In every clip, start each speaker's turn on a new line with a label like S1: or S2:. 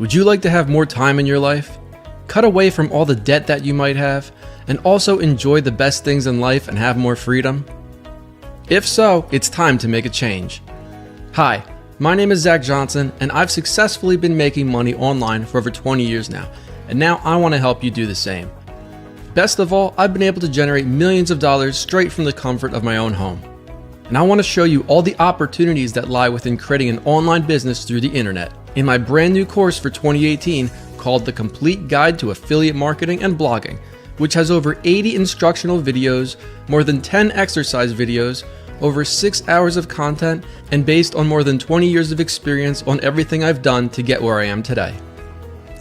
S1: Would you like to have more time in your life? Cut away from all the debt that you might have, and also enjoy the best things in life and have more freedom? If so, it's time to make a change. Hi, my name is Zach Johnson, and I've successfully been making money online for over 20 years now, and now I want to help you do the same. Best of all, I've been able to generate millions of dollars straight from the comfort of my own home. And I want to show you all the opportunities that lie within creating an online business through the internet in my brand new course for 2018 called The Complete Guide to Affiliate Marketing and Blogging, which has over 80 instructional videos, more than 10 exercise videos, over 6 hours of content, and based on more than 20 years of experience on everything I've done to get where I am today.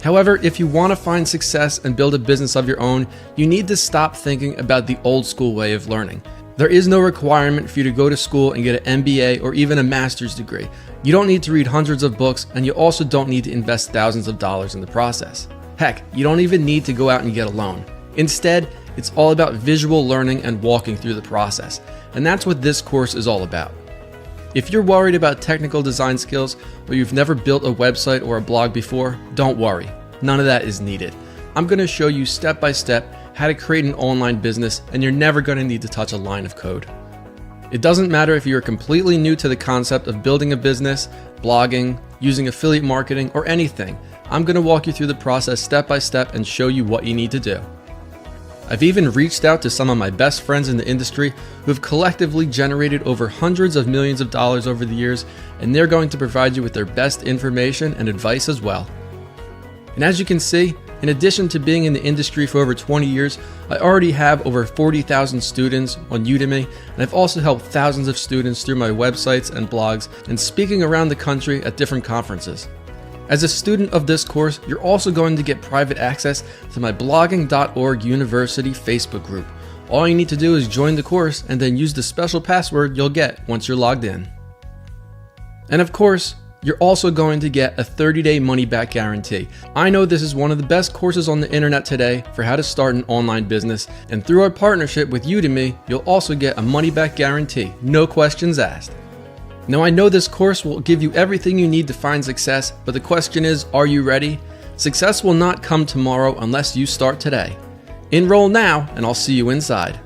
S1: However, if you want to find success and build a business of your own, you need to stop thinking about the old school way of learning. There is no requirement for you to go to school and get an MBA or even a master's degree. You don't need to read hundreds of books, and you also don't need to invest thousands of dollars in the process. Heck, you don't even need to go out and get a loan. Instead, it's all about visual learning and walking through the process, and that's what this course is all about. If you're worried about technical design skills, or you've never built a website or a blog before, don't worry. None of that is needed. I'm going to show you step by step how to create an online business, and you're never going to need to touch a line of code. It doesn't matter if you're completely new to the concept of building a business, blogging, using affiliate marketing, or anything. I'm going to walk you through the process step by step and show you what you need to do. I've even reached out to some of my best friends in the industry who have collectively generated over hundreds of millions of dollars over the years, and they're going to provide you with their best information and advice as well. And as you can see, in addition to being in the industry for over 20 years, I already have over 40,000 students on Udemy, and I've also helped thousands of students through my websites and blogs and speaking around the country at different conferences. As a student of this course, you're also going to get private access to my blogging.org University Facebook group. All you need to do is join the course and then use the special password you'll get once you're logged in. And of course, you're also going to get a 30-day money-back guarantee. I know this is one of the best courses on the internet today for how to start an online business, and through our partnership with Udemy, you'll also get a money-back guarantee, no questions asked. Now, I know this course will give you everything you need to find success, but the question is, are you ready? Success will not come tomorrow unless you start today. Enroll now, and I'll see you inside.